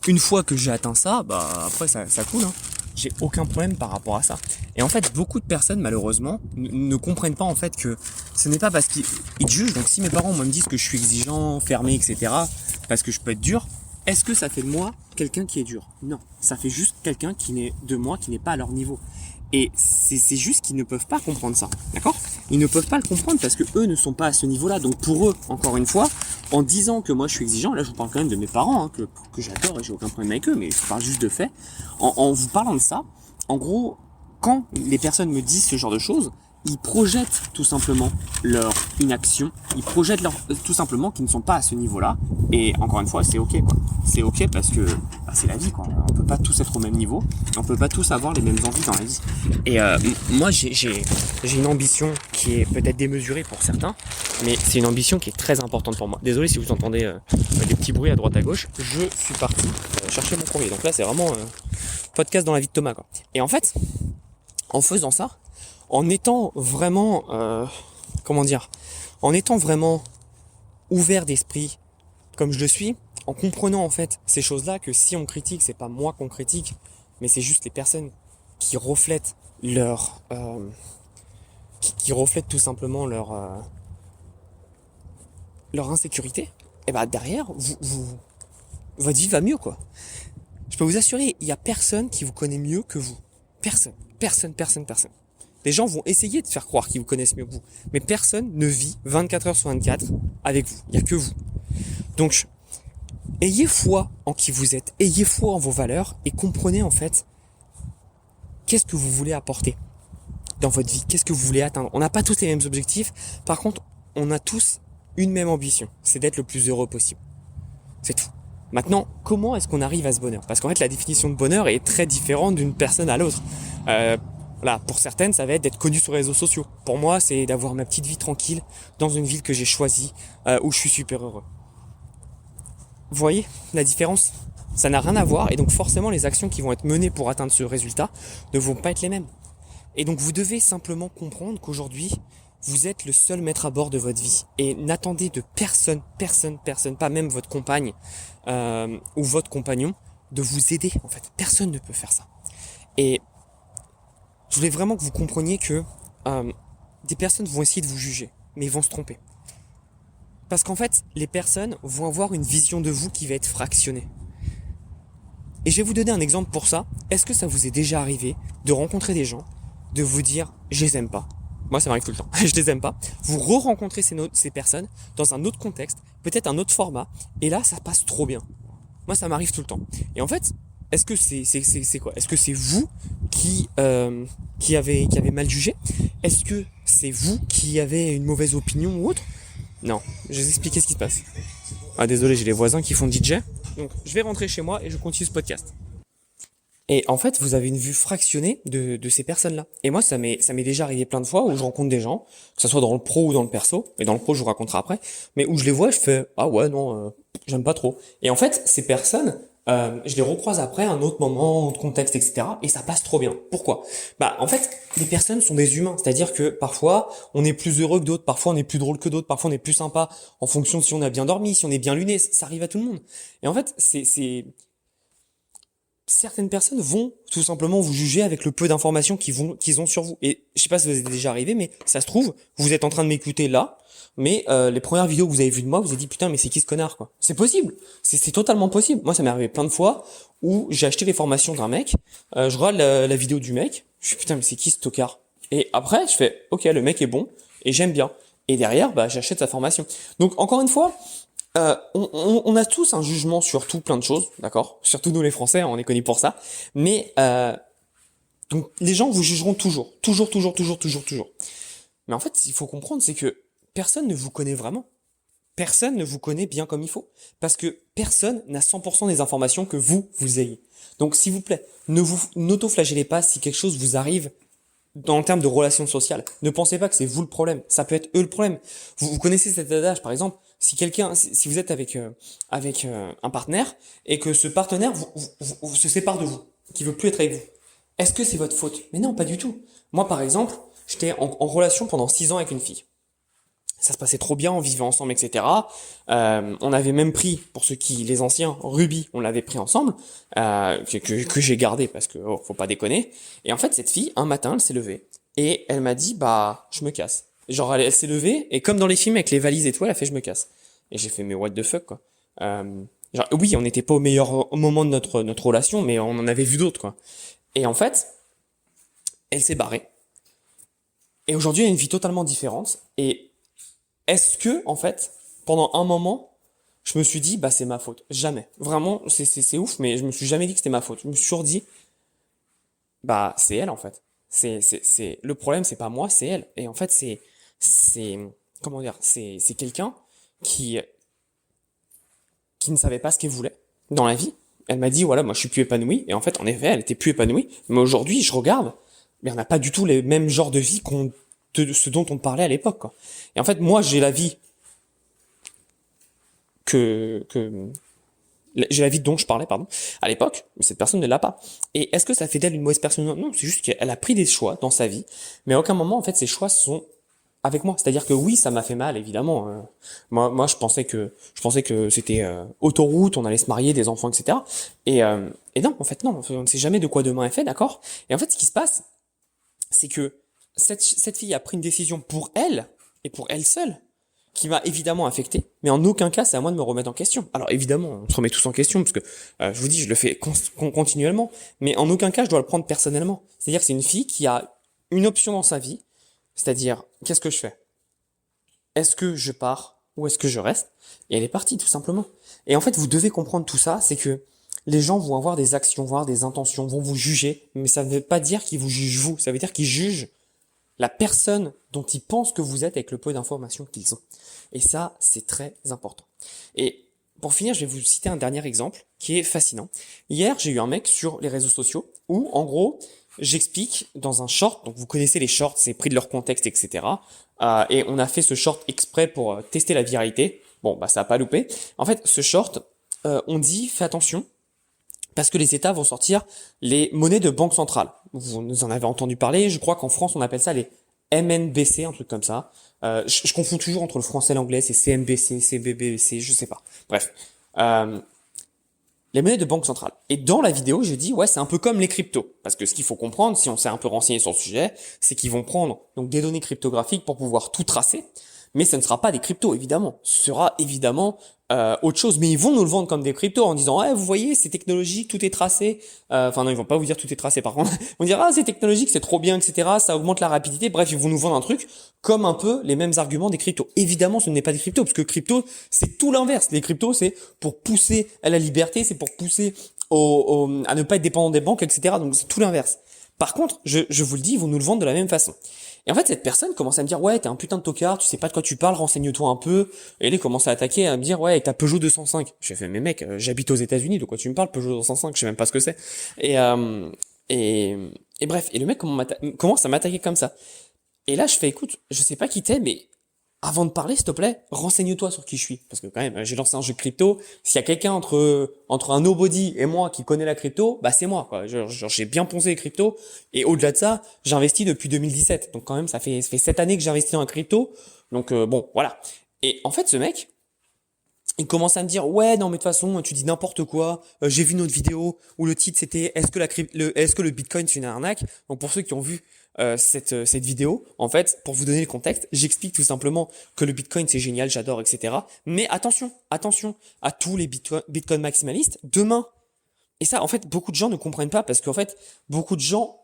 une fois que j'ai atteint ça, après ça coule, hein. J'ai aucun problème par rapport à ça. Et en fait, beaucoup de personnes, malheureusement, ne comprennent pas en fait que ce n'est pas parce qu'ils te jugent. Donc si mes parents me disent que je suis exigeant, fermé, etc., parce que je peux être dur, est-ce que ça fait de moi quelqu'un qui est dur? Non. Ça fait juste quelqu'un qui n'est pas à leur niveau. Et c'est juste qu'ils ne peuvent pas comprendre ça, d'accord? Ils ne peuvent pas le comprendre parce que eux ne sont pas à ce niveau-là. Donc pour eux, encore une fois, en disant que moi je suis exigeant, là je vous parle quand même de mes parents, hein, que j'adore et j'ai aucun problème avec eux, mais je parle juste de fait. En vous parlant de ça, en gros, quand les personnes me disent ce genre de choses, ils projettent tout simplement leur inaction, ils projettent tout simplement qu'ils ne sont pas à ce niveau-là. Et encore une fois, c'est ok quoi. C'est ok parce que c'est la vie quoi. On peut pas tous être au même niveau, on peut pas tous avoir les mêmes envies dans la vie. Et moi j'ai une ambition qui est peut-être démesurée pour certains, mais c'est une ambition qui est très importante pour moi. Désolé si vous entendez des petits bruits à droite à gauche, je suis parti chercher mon courrier. Donc là c'est vraiment podcast dans la vie de Thomas quoi. Et en fait, en faisant ça, en étant vraiment, en étant vraiment ouvert d'esprit, comme je le suis, en comprenant en fait ces choses-là, que si on critique, c'est pas moi qu'on critique, mais c'est juste les personnes qui reflètent qui reflètent tout simplement leur insécurité. Et bah derrière, votre vie va mieux quoi. Je peux vous assurer, il y a personne qui vous connaît mieux que vous. Personne. Les gens vont essayer de faire croire qu'ils vous connaissent mieux que vous. Mais personne ne vit 24 heures sur 24 avec vous. Il n'y a que vous. Donc, ayez foi en qui vous êtes. Ayez foi en vos valeurs et comprenez en fait qu'est-ce que vous voulez apporter dans votre vie. Qu'est-ce que vous voulez atteindre. On n'a pas tous les mêmes objectifs. Par contre, on a tous une même ambition. C'est d'être le plus heureux possible. C'est tout. Maintenant, comment est-ce qu'on arrive à ce bonheur? Parce qu'en fait, la définition de bonheur est très différente d'une personne à l'autre. Voilà, pour certaines, ça va être d'être connu sur les réseaux sociaux. Pour moi, c'est d'avoir ma petite vie tranquille dans une ville que j'ai choisie, où je suis super heureux. Vous voyez la différence? Ça n'a rien à voir et donc forcément les actions qui vont être menées pour atteindre ce résultat ne vont pas être les mêmes. Et donc vous devez simplement comprendre qu'aujourd'hui, vous êtes le seul maître à bord de votre vie. Et n'attendez de personne, pas même votre compagne ou votre compagnon, de vous aider en fait. Personne ne peut faire ça. Et je voulais vraiment que vous compreniez que des personnes vont essayer de vous juger, mais ils vont se tromper. Parce qu'en fait, les personnes vont avoir une vision de vous qui va être fractionnée. Et je vais vous donner un exemple pour ça. Est-ce que ça vous est déjà arrivé de rencontrer des gens, de vous dire « je les aime pas ». Moi, ça m'arrive tout le temps. Je les aime pas. Vous re-rencontrez ces personnes dans un autre contexte, peut-être un autre format, et là, ça passe trop bien. Moi, ça m'arrive tout le temps. Et en fait, est-ce que c'est quoi? Est-ce que c'est vous qui avez mal jugé? Est-ce que c'est vous qui avez une mauvaise opinion ou autre? Non, je vais vous expliquer ce qui se passe. Ah désolé, j'ai les voisins qui font DJ. Donc, je vais rentrer chez moi et je continue ce podcast. Et en fait, vous avez une vue fractionnée de ces personnes-là. Et moi, ça m'est déjà arrivé plein de fois où je rencontre des gens, que ce soit dans le pro ou dans le perso, et dans le pro, je vous raconterai après, mais où je les vois, je fais « Ah ouais, non, j'aime pas trop ». Et en fait, ces personnes, je les recroise après, à un autre moment, autre contexte, etc. Et ça passe trop bien. Pourquoi? Bah, en fait, les personnes sont des humains. C'est-à-dire que parfois, on est plus heureux que d'autres, parfois on est plus drôle que d'autres, parfois on est plus sympa, en fonction de si on a bien dormi, si on est bien luné. Ça arrive à tout le monde. Et en fait, certaines personnes vont tout simplement vous juger avec le peu d'informations qu'ils ont sur vous. Et je sais pas si vous êtes déjà arrivé, mais ça se trouve, vous êtes en train de m'écouter là, mais les premières vidéos que vous avez vues de moi, vous avez dit putain mais c'est qui ce connard quoi. C'est possible, c'est totalement possible. Moi ça m'est arrivé plein de fois où j'ai acheté les formations d'un mec, je regarde la vidéo du mec, je suis putain mais c'est qui ce tocard. Et après je fais ok le mec est bon et j'aime bien. Et derrière bah j'achète sa formation. Donc encore une fois. On a tous un jugement sur tout plein de choses, d'accord? Surtout nous les Français, on est connus pour ça. Mais donc les gens vous jugeront toujours. Mais en fait, il faut comprendre, c'est que personne ne vous connaît vraiment. Personne ne vous connaît bien comme il faut. Parce que personne n'a 100% des informations que vous ayez. Donc s'il vous plaît, n'auto-flagellez pas si quelque chose vous arrive dans le terme de relations sociales. Ne pensez pas que c'est vous le problème. Ça peut être eux le problème. Vous connaissez cet adage, par exemple, si vous êtes avec un partenaire et que ce partenaire vous se sépare de vous, qui veut plus être avec vous, est-ce que c'est votre faute? Mais non, pas du tout. Moi, par exemple, j'étais en relation pendant 6 ans avec une fille. Ça se passait trop bien, on vivait ensemble, etc. On avait même pris, pour ceux qui, les anciens, Ruby, on l'avait pris ensemble, que j'ai gardé parce que faut pas déconner. Et en fait, cette fille, un matin, elle s'est levée et elle m'a dit, bah, je me casse. Genre, elle s'est levée et comme dans les films avec les valises et tout, elle a fait, je me casse. Et j'ai fait, mais what the fuck, quoi. Genre, oui, on n'était pas au meilleur moment de notre relation, mais on en avait vu d'autres, quoi. Et en fait, elle s'est barrée. Et aujourd'hui, elle a une vie totalement différente. Et est-ce que, en fait, pendant un moment, je me suis dit, bah, c'est ma faute. Jamais. Vraiment, c'est ouf, mais je me suis jamais dit que c'était ma faute. Je me suis toujours dit, bah, c'est elle, en fait. Le problème, c'est pas moi, c'est elle. Et en fait, c'est, comment dire, c'est quelqu'un qui, qui ne savait pas ce qu'elle voulait dans la vie. Elle m'a dit, voilà, moi, je suis plus épanouie. Et en fait, en effet, elle était plus épanouie. Mais aujourd'hui, je regarde, mais on n'a pas du tout les mêmes genres de vie de ce dont on parlait à l'époque, quoi. Et en fait, moi, j'ai la vie que j'ai la vie dont je parlais, pardon, à l'époque, mais cette personne ne l'a pas. Et est-ce que ça fait d'elle une mauvaise personne? Non, c'est juste qu'elle a pris des choix dans sa vie, mais à aucun moment, en fait, ces choix sont avec moi. C'est-à-dire que oui, ça m'a fait mal, évidemment. Moi, je pensais que c'était autoroute, on allait se marier, des enfants, etc. Et non, en fait, non, on ne sait jamais de quoi demain est fait, d'accord? Et en fait, ce qui se passe, c'est que cette fille a pris une décision pour elle et pour elle seule qui m'a évidemment affecté, mais en aucun cas c'est à moi de me remettre en question. Alors évidemment, on se remet tous en question parce que je vous dis, je le fais continuellement, mais en aucun cas je dois le prendre personnellement. C'est-à-dire que c'est une fille qui a une option dans sa vie, c'est-à-dire qu'est-ce que je fais? Est-ce que je pars ou est-ce que je reste? Et elle est partie tout simplement. Et en fait, vous devez comprendre tout ça, c'est que les gens vont avoir des actions, vont avoir des intentions, vont vous juger, mais ça ne veut pas dire qu'ils vous jugent vous, ça veut dire qu'ils jugent la personne dont ils pensent que vous êtes avec le peu d'informations qu'ils ont. Et ça, c'est très important. Et pour finir, je vais vous citer un dernier exemple qui est fascinant. Hier, j'ai eu un mec sur les réseaux sociaux où, en gros, j'explique dans un short, donc vous connaissez les shorts, c'est pris de leur contexte, etc. Et on a fait ce short exprès pour tester la viralité. Bon, bah ça a pas loupé. En fait, ce short, on dit, fais attention, parce que les États vont sortir les monnaies de banque centrale. Vous en avez entendu parler, je crois qu'en France on appelle ça les MNBC, un truc comme ça. Je confonds toujours entre le français et l'anglais, c'est CNBC, CBBC, je sais pas. Bref. Les monnaies de banque centrale. Et dans la vidéo, j'ai dit, ouais, c'est un peu comme les cryptos. Parce que ce qu'il faut comprendre, si on s'est un peu renseigné sur le sujet, c'est qu'ils vont prendre donc des données cryptographiques pour pouvoir tout tracer. Mais ce ne sera pas des cryptos, évidemment. Ce sera évidemment autre chose. Mais ils vont nous le vendre comme des cryptos en disant, ouais, vous voyez, c'est technologique, tout est tracé. Enfin non, ils vont pas vous dire tout est tracé par contre. Ils vont dire, ah, c'est technologique, c'est trop bien, etc. Ça augmente la rapidité. Bref, ils vont nous vendre un truc comme un peu les mêmes arguments des cryptos. Évidemment, ce n'est pas des cryptos, parce que crypto, c'est tout l'inverse. Les cryptos, c'est pour pousser à la liberté, c'est pour pousser à ne pas être dépendant des banques, etc. Donc c'est tout l'inverse. Par contre, je vous le dis, ils vont nous le vendre de la même façon. Et en fait, cette personne commence à me dire, ouais, t'es un putain de tocard, tu sais pas de quoi tu parles, renseigne-toi un peu. Et elle commence à attaquer, à me dire, ouais, avec ta Peugeot 205. J'ai fait, mais mec, j'habite aux États-Unis, de quoi tu me parles, Peugeot 205, je sais même pas ce que c'est. Et, et, et bref, et le mec commence à m'attaquer comme ça. Et là, je fais, écoute, je sais pas qui t'es, mais avant de parler, s'il te plaît, renseigne-toi sur qui je suis. Parce que quand même, j'ai lancé un jeu de crypto. S'il y a quelqu'un entre un nobody et moi qui connaît la crypto, bah c'est moi, quoi. Genre, j'ai bien poncé les cryptos. Et au-delà de ça, j'investis depuis 2017. Donc quand même, ça fait 7 années que j'investis en crypto. Donc bon, voilà. Et en fait, ce mec, il commence à me dire, ouais, non, mais de toute façon, tu dis n'importe quoi. J'ai vu notre vidéo où le titre c'était est-ce que le Bitcoin c'est une arnaque? Donc pour ceux qui ont vu cette vidéo, en fait, pour vous donner le contexte, j'explique tout simplement que le Bitcoin c'est génial, j'adore, etc. Mais attention à tous les Bitcoin maximalistes. Demain, et ça, en fait, beaucoup de gens ne comprennent pas parce qu'en fait, beaucoup de gens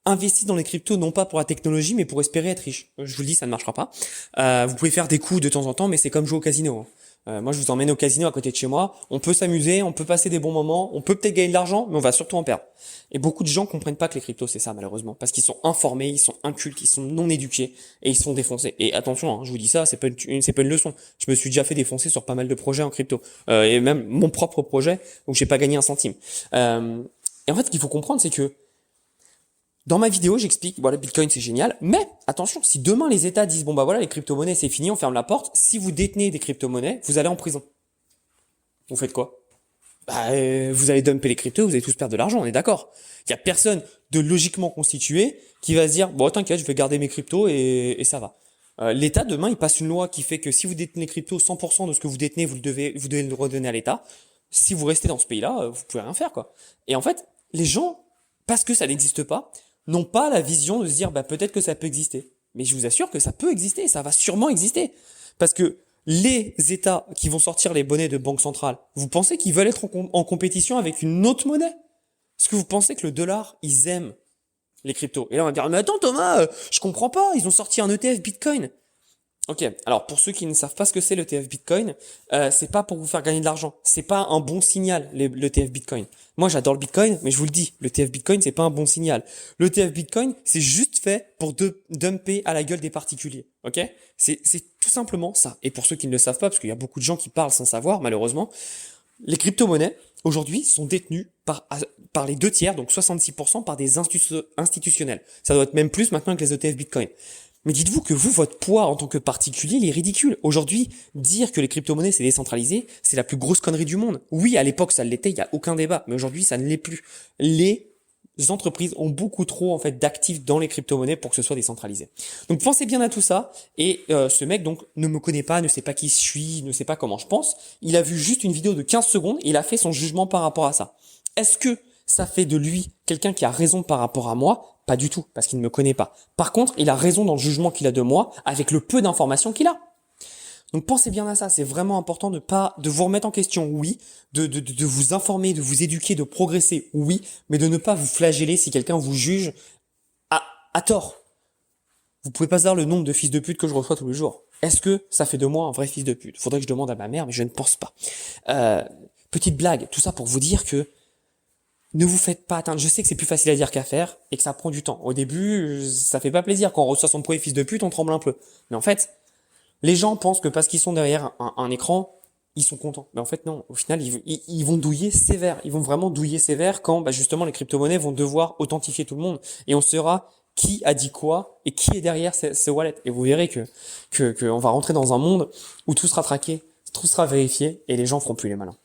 investissent dans les cryptos non pas pour la technologie mais pour espérer être riche. Je vous le dis, ça ne marchera pas. Vous pouvez faire des coups de temps en temps, mais c'est comme jouer au casino, hein. Moi, je vous emmène au casino à côté de chez moi. On peut s'amuser, on peut passer des bons moments, on peut peut-être gagner de l'argent, mais on va surtout en perdre. Et beaucoup de gens comprennent pas que les cryptos c'est ça malheureusement, parce qu'ils sont informés, ils sont incultes, ils sont non éduqués et ils sont défoncés. Et attention, hein, je vous dis ça, c'est pas une leçon. Je me suis déjà fait défoncer sur pas mal de projets en crypto, et même mon propre projet où j'ai pas gagné un centime. Et en fait, ce qu'il faut comprendre, c'est que dans ma vidéo, j'explique, voilà, Bitcoin c'est génial, mais attention, si demain les États disent, bon bah voilà, les crypto-monnaies c'est fini, on ferme la porte, si vous détenez des crypto-monnaies, vous allez en prison. Vous faites quoi? Bah, vous allez dumper les cryptos, vous allez tous perdre de l'argent, on est d'accord. Il y a personne de logiquement constitué qui va se dire, bon t'inquiète, je vais garder mes cryptos et ça va. L'État, demain, il passe une loi qui fait que si vous détenez crypto, 100% de ce que vous détenez, vous devez le redonner à l'État. Si vous restez dans ce pays-là, vous pouvez rien faire, quoi. Et en fait, les gens, parce que ça n'existe pas, n'ont pas la vision de se dire, bah, peut-être que ça peut exister. Mais je vous assure que ça peut exister, ça va sûrement exister. Parce que les États qui vont sortir les bonnets de banque centrale, vous pensez qu'ils veulent être en compétition avec une autre monnaie? Est-ce que vous pensez que le dollar, ils aiment les cryptos? Et là, on va dire, mais attends Thomas, je comprends pas, ils ont sorti un ETF Bitcoin. Ok, alors pour ceux qui ne savent pas ce que c'est l'ETF Bitcoin, c'est pas pour vous faire gagner de l'argent. C'est pas un bon signal, l'ETF Bitcoin. Moi j'adore le Bitcoin, mais je vous le dis, l'ETF Bitcoin c'est pas un bon signal. L'ETF Bitcoin c'est juste fait pour dumper à la gueule des particuliers. Ok, c'est tout simplement ça. Et pour ceux qui ne le savent pas, parce qu'il y a beaucoup de gens qui parlent sans savoir, malheureusement, les crypto-monnaies aujourd'hui sont détenues par les 2 tiers, donc 66% par des institutionnels. Ça doit être même plus maintenant que les ETF Bitcoin. Mais dites-vous que vous, votre poids en tant que particulier, il est ridicule. Aujourd'hui, dire que les crypto-monnaies c'est décentralisé, c'est la plus grosse connerie du monde. Oui, à l'époque ça l'était, il y a aucun débat, mais aujourd'hui ça ne l'est plus. Les entreprises ont beaucoup trop en fait d'actifs dans les crypto-monnaies pour que ce soit décentralisé. Donc pensez bien à tout ça. Et ce mec donc ne me connaît pas, ne sait pas qui je suis, ne sait pas comment je pense. Il a vu juste une vidéo de 15 secondes et il a fait son jugement par rapport à ça. Est-ce que ça fait de lui quelqu'un qui a raison par rapport à moi? Pas du tout, parce qu'il ne me connaît pas. Par contre, il a raison dans le jugement qu'il a de moi, avec le peu d'informations qu'il a. Donc pensez bien à ça, c'est vraiment important de vous remettre en question, oui, de vous informer, de vous éduquer, de progresser, oui, mais de ne pas vous flageller si quelqu'un vous juge à tort. Vous pouvez pas savoir le nombre de fils de pute que je reçois tous les jours. Est-ce que ça fait de moi un vrai fils de pute? Faudrait que je demande à ma mère, mais je ne pense pas. Petite blague, tout ça pour vous dire que ne vous faites pas atteindre. Je sais que c'est plus facile à dire qu'à faire et que ça prend du temps. Au début, ça fait pas plaisir. Quand on reçoit son premier fils de pute, on tremble un peu. Mais en fait, les gens pensent que parce qu'ils sont derrière un écran, ils sont contents. Mais en fait, non. Au final, ils vont douiller sévère. Ils vont vraiment douiller sévère quand, justement, les crypto-monnaies vont devoir authentifier tout le monde. Et on saura qui a dit quoi et qui est derrière ces wallets. Et vous verrez que on va rentrer dans un monde où tout sera traqué, tout sera vérifié et les gens feront plus les malins.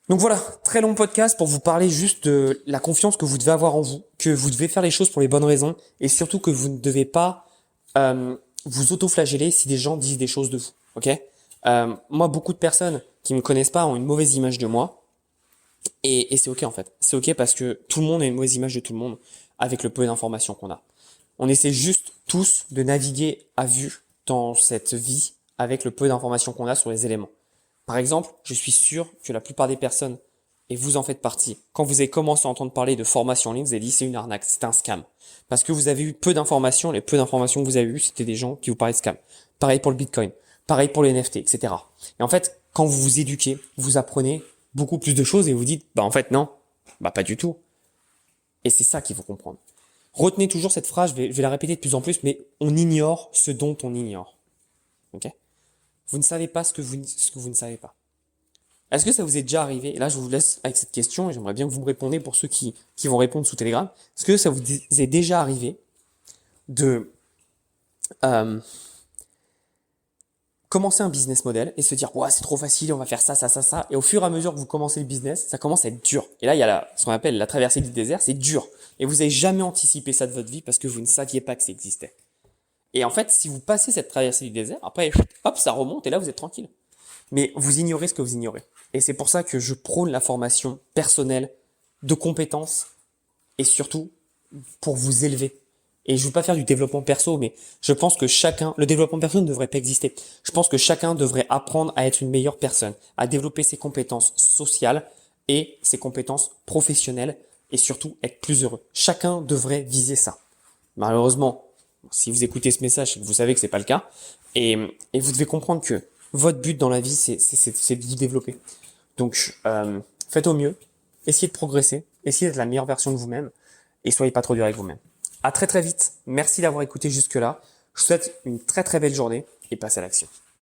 Donc voilà, très long podcast pour vous parler juste de la confiance que vous devez avoir en vous, que vous devez faire les choses pour les bonnes raisons et surtout que vous ne devez pas vous auto-flageller si des gens disent des choses de vous. Ok moi, beaucoup de personnes qui me connaissent pas ont une mauvaise image de moi et c'est ok en fait. C'est ok parce que tout le monde a une mauvaise image de tout le monde avec le peu d'informations qu'on a. On essaie juste tous de naviguer à vue dans cette vie avec le peu d'informations qu'on a sur les éléments. Par exemple, je suis sûr que la plupart des personnes, et vous en faites partie, quand vous avez commencé à entendre parler de formation en ligne, vous avez dit c'est une arnaque, c'est un scam. Parce que vous avez eu peu d'informations, les peu d'informations que vous avez eues, c'était des gens qui vous parlaient de scam. Pareil pour le Bitcoin, pareil pour les NFT, etc. Et en fait, quand vous vous éduquez, vous apprenez beaucoup plus de choses et vous dites, en fait non, pas du tout. Et c'est ça qu'il faut comprendre. Retenez toujours cette phrase, je vais la répéter de plus en plus, mais on ignore ce dont on ignore. Ok ? Vous ne savez pas ce que vous ne savez pas. Est-ce que ça vous est déjà arrivé? Et là, je vous laisse avec cette question et j'aimerais bien que vous me répondiez pour ceux qui vont répondre sous Telegram. Est-ce que ça vous est déjà arrivé de commencer un business model et se dire ouais, c'est trop facile, on va faire ça, ça, ça, ça. Et au fur et à mesure que vous commencez le business, ça commence à être dur. Et là, il y a ce qu'on appelle la traversée du désert, c'est dur. Et vous n'avez jamais anticipé ça de votre vie parce que vous ne saviez pas que ça existait. Et en fait, si vous passez cette traversée du désert, après, hop, ça remonte et là, vous êtes tranquille. Mais vous ignorez ce que vous ignorez. Et c'est pour ça que je prône la formation personnelle, de compétences, et surtout pour vous élever. Et je veux pas faire du développement perso, mais je pense que le développement perso ne devrait pas exister. Je pense que chacun devrait apprendre à être une meilleure personne, à développer ses compétences sociales et ses compétences professionnelles, et surtout être plus heureux. Chacun devrait viser ça. Malheureusement, si vous écoutez ce message, c'est que vous savez que c'est pas le cas. Et vous devez comprendre que votre but dans la vie, c'est de vous développer. Donc, faites au mieux. Essayez de progresser. Essayez d'être la meilleure version de vous-même. Et soyez pas trop dur avec vous-même. À très très vite. Merci d'avoir écouté jusque-là. Je vous souhaite une très très belle journée et passez à l'action.